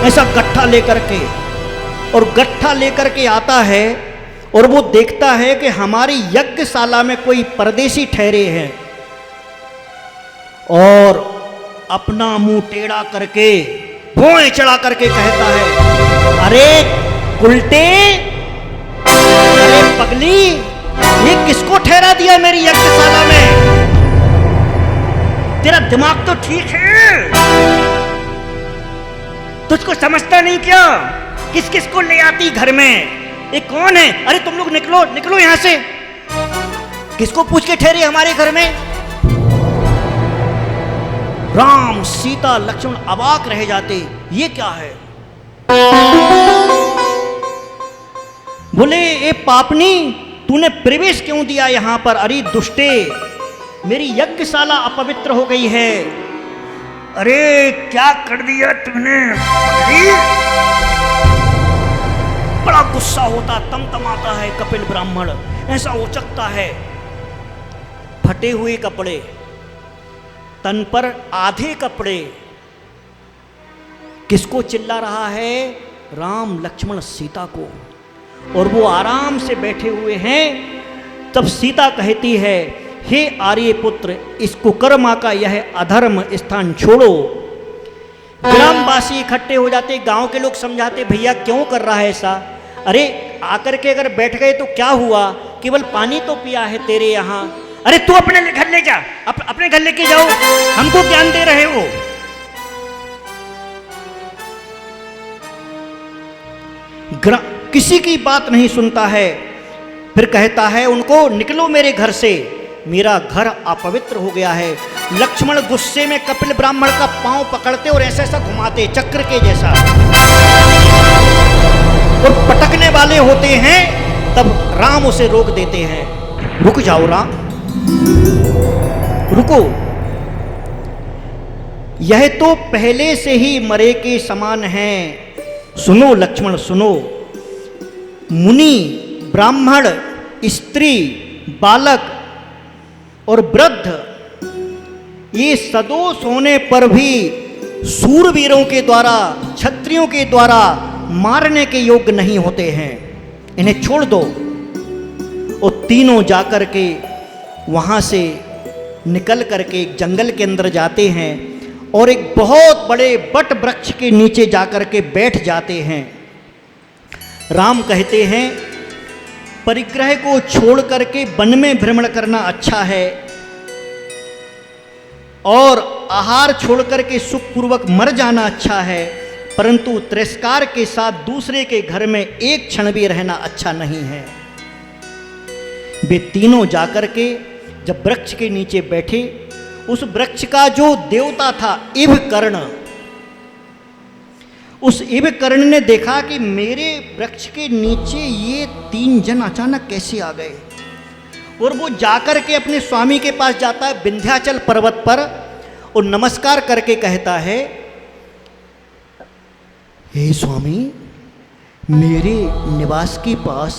ऐसा गट्ठा लेकर के, और गट्ठा लेकर के आता है और वो देखता है कि हमारी यज्ञशाला में कोई परदेशी ठहरे हैं, और अपना मुंह टेढ़ा करके भौं चढ़ा करके कहता है, अरे उल्टे, अरे पगली, ये किसको ठहरा दिया मेरी यज्ञशाला में? तेरा दिमाग तो ठीक है, तुझको समझता नहीं क्या? किस किस को ले आती घर में? ये कौन है? अरे तुम लोग निकलो निकलो यहां से। किसको पूछ के ठहरे हमारे घर में? राम सीता लक्ष्मण अवाक रह जाते, ये क्या है? बोले, ए पापनी, तूने प्रवेश क्यों दिया यहां पर? अरे दुष्टे, मेरी यज्ञशाला अपवित्र हो गई है। अरे क्या कर दिया तुमने? बड़ा गुस्सा होता, तमतमाता है कपिल ब्राह्मण, ऐसा उचकता है। फटे हुए कपड़े, तन पर आधे कपड़े, किसको चिल्ला रहा है? राम लक्ष्मण सीता को। और वो आराम से बैठे हुए हैं। तब सीता कहती है, हे आर्यपुत्र, इस कुकर्मा का यह अधर्म स्थान छोड़ो। ग्रामवासी इकट्ठे हो जाते, गांव के लोग समझाते, भैया क्यों कर रहा है ऐसा? अरे आकर के अगर बैठ गए तो क्या हुआ? केवल पानी तो पिया है तेरे यहाँ। अरे तू अपने घर ले जा, अपने घर लेके जाओ, हमको ज्ञान दे रहे हो। किसी की बात नहीं सुनता है। फिर कहता है उनको, निकलो मेरे घर से, मेरा घर अपवित्र हो गया है। लक्ष्मण गुस्से में कपिल ब्राह्मण का पांव पकड़ते और ऐसा ऐसा घुमाते, चक्र के जैसा, और पटकने वाले होते हैं। तब राम उसे रोक देते हैं, रुक जाओ राम, रुको, यह तो पहले से ही मरे के समान है। सुनो लक्ष्मण सुनो, मुनि, ब्राह्मण, स्त्री, बालक और वृद्ध, ये सदोष होने पर भी सूरवीरों के द्वारा, क्षत्रियों के द्वारा मारने के योग्य नहीं होते हैं। इन्हें छोड़ दो। और तीनों जाकर के वहां से निकल करके एक जंगल के अंदर जाते हैं और एक बहुत बड़े बट वृक्ष के नीचे जाकर के बैठ जाते हैं। राम कहते हैं, परिग्रह को छोड़ करके वन में भ्रमण करना अच्छा है, और आहार छोड़ करके सुखपूर्वक मर जाना अच्छा है, परंतु तिरस्कार के साथ दूसरे के घर में एक क्षण भी रहना अच्छा नहीं है। वे तीनों जाकर के जब वृक्ष के नीचे बैठे, उस वृक्ष का जो देवता था इवकर्ण, उस इवकर्ण ने देखा कि मेरे वृक्ष के नीचे ये तीन जन अचानक कैसे आ गए। और वो जाकर के अपने स्वामी के पास जाता है विंध्याचल पर्वत पर, और नमस्कार करके कहता है, हे स्वामी, मेरे निवास के पास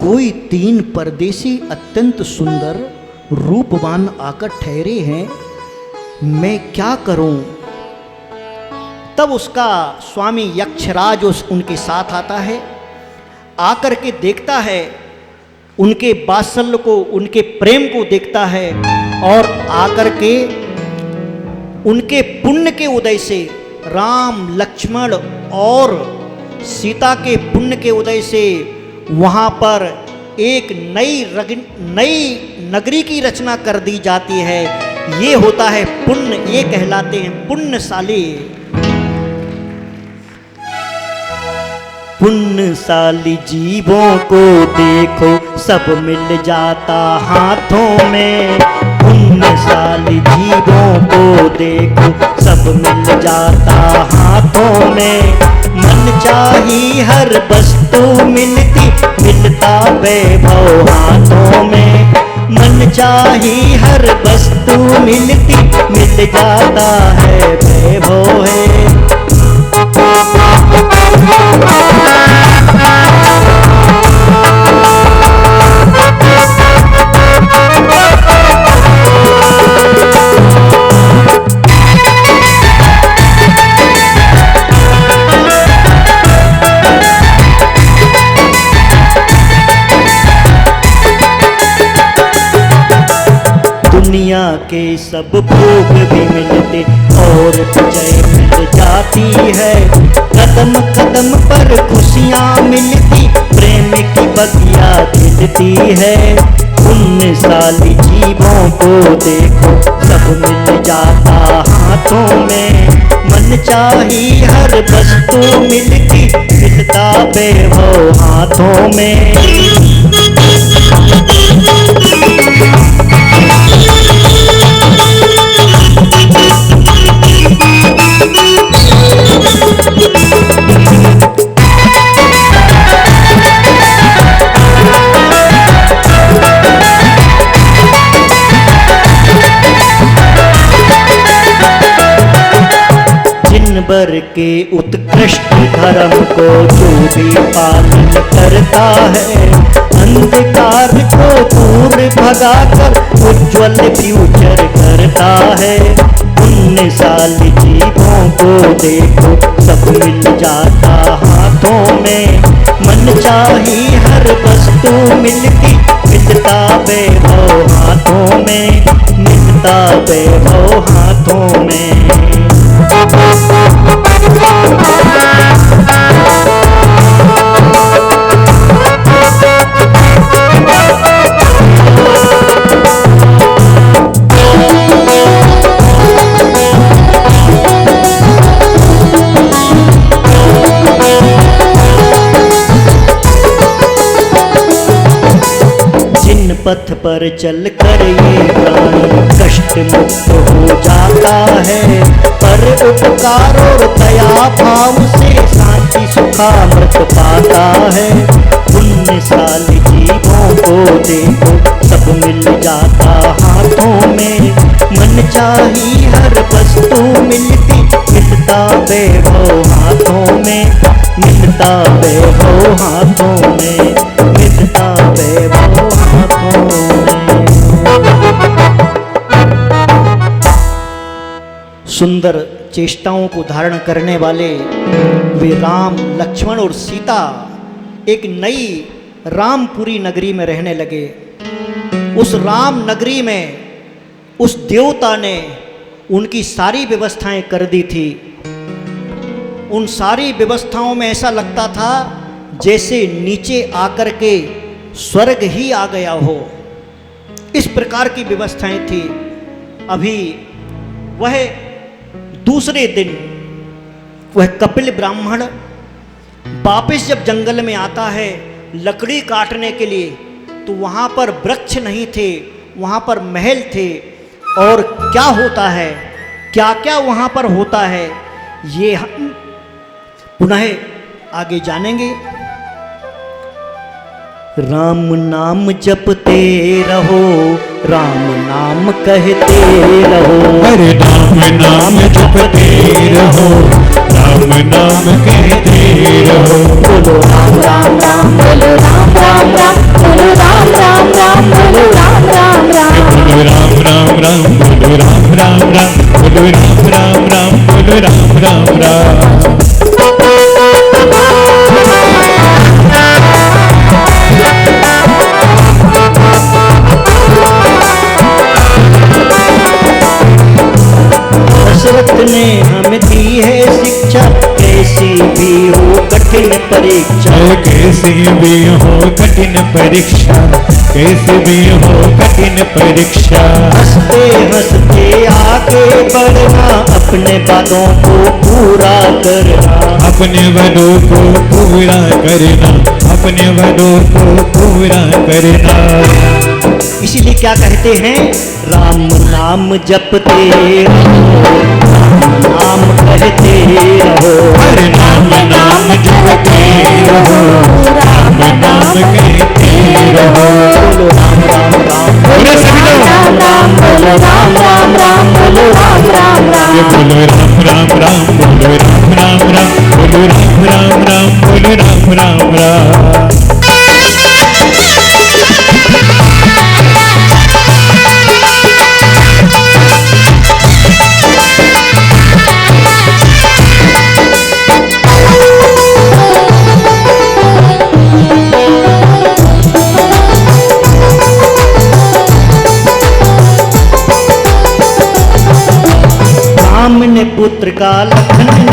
कोई तीन परदेशी अत्यंत सुंदर रूपवान आकर ठहरे हैं, मैं क्या करूं? तब उसका स्वामी यक्षराज उनके साथ आता है, आकर के देखता है, उनके वात्सल्य को, उनके प्रेम को देखता है, और आकर के उनके पुण्य के उदय से, राम लक्ष्मण और सीता के पुण्य के उदय से वहाँ पर एक नई नगरी की रचना कर दी जाती है। ये होता है पुण्य, ये कहलाते हैं पुण्यशाली। पुण्यशाली जीवों को देखो, सब मिल जाता हाथों में। पुण्यशाली जीवों को देखो, सब मिल जाता हाथों में। मन चाही हर वस्तु मिलती, मिलता वैभव हाथों में। मन चाही हर वस्तु मिलती, मिल जाता है वैभव है। के सब भोग भी मिलते और विजय मिल जाती है। कदम कदम पर खुशियाँ मिलती, प्रेम की बगिया खिलती है। पुण्यशाली जीवों को देखो सब मिल जाता हाथों में। मन चाही हर वस्तु मिलती, मिलता वैभव हाथों में। बर के उत्कृष्ट धर्म को जो भी पालन करता है, अंधकार को दूर भगाकर उज्ज्वल फ्यूचर करता है। पुण्यशाली जीवों को देखो सब मिल जाता हाथों में। मन चाही हर वस्तु मिलती, मिलता वैभव हाथों में, मिलता वैभव हाथों में। पथ पर चल कर ये प्राणी कष्ट मुक्त हो जाता है। पर उपकार और दया भाव से शांति सुखामृत पाता है। पुण्यशाली जीवों को देखो सब मिल जाता हाथों में। मन चाही हर वस्तु मिलती, मिलता वैभव हाथों में, मिलता वैभव हाथों में, मिलता वैभव हाथों में। सुंदर चेष्टाओं को धारण करने वाले वे राम, लक्ष्मण और सीता एक नई रामपुरी नगरी में रहने लगे। उस राम नगरी में उस देवता ने उनकी सारी व्यवस्थाएं कर दी थी। उन सारी व्यवस्थाओं में ऐसा लगता था जैसे नीचे आकर के स्वर्ग ही आ गया हो, इस प्रकार की व्यवस्थाएं थी। अभी वह दूसरे दिन वह कपिल ब्राह्मण वापस जब जंगल में आता है लकड़ी काटने के लिए, तो वहाँ पर वृक्ष नहीं थे, वहाँ पर महल थे। और क्या होता है, क्या क्या वहाँ पर होता है, ये हम पुनः आगे जानेंगे। राम नाम जपते रहो, राम नाम कहते रहो। अरे राम नाम जपते रहो, राम नाम कहते रहो। बोलो राम राम राम, बोलो राम राम राम, बोलो राम राम राम, बोलो राम राम राम। बोलो राम राम राम, बोलो राम राम राम, बोलो राम राम राम, बोलो राम राम राम। दशरथ ने हमें दी है शिक्षा, कैसी भी हो कठिन परीक्षा। कैसी भी हो कठिन परीक्षा, कैसी भी हो कठिन परीक्षा। हंसते हंसते आगे बढ़ना, अपने वादों को पूरा करना। अपने वादों को पूरा करना, अपने वादों को पूरा करना। इसीलिए क्या कहते हैं, राम नाम जपते रहो, राम नाम कहते रहो। हरे नाम नाम जपते रहो, राम नाम कहते रहो। बोलो राम राम राम, बोलो सभी लोग राम राम, बोलो राम राम राम, बोलो राम राम राम। ये बोलो राम राम राम, बोलो राम राम राम, बोलो राम राम राम, बोलो राम राम राम।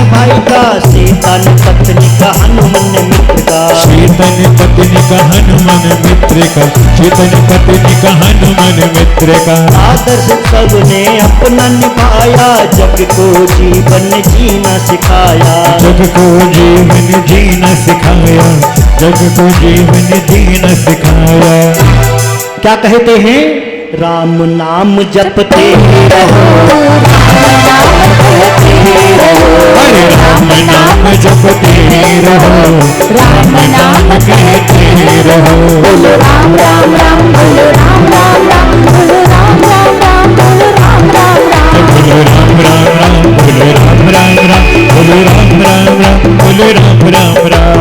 भाई का, सीता ने पत्नी का, हनुमान मित्र का। शीतन पत्नी का हनुमान मित्र का, शीतन पत्नी का हनुमान मित्र का। आदर्श सबने अपना निभाया, जग को जीवन जीना सिखाया। जग को जीवन जीना सिखाया, जग को जीवन जीना सिखाया। क्या कहते हैं? राम नाम जपते रहो, अरे राम नाम जपते रहो, राम नाम कहते रहो। बोलो राम राम राम, बोलो राम राम राम, बोलो राम राम राम, बोलो राम राम राम। बोलो राम राम राम, बोलो राम राम राम, बोलो राम राम राम, बोलो राम राम राम।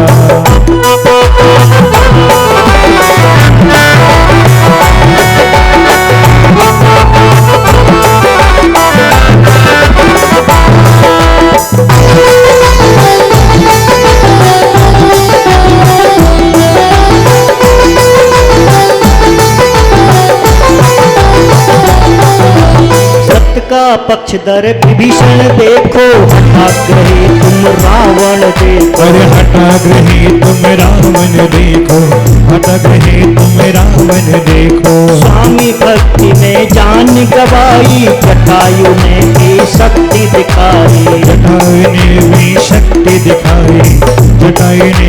सत्य का पक्षधर विभीषण देखो, हठाग्रही तुम रावण देखो। अरे हठाग्रही तुम रावण देखो, हठाग्रही तुम रावण देखो। स्वामी भक्ति में जान गवाई, जटायु ने भी शक्ति दिखाई। जटायु ने भी शक्ति दिखाई, जटायु ने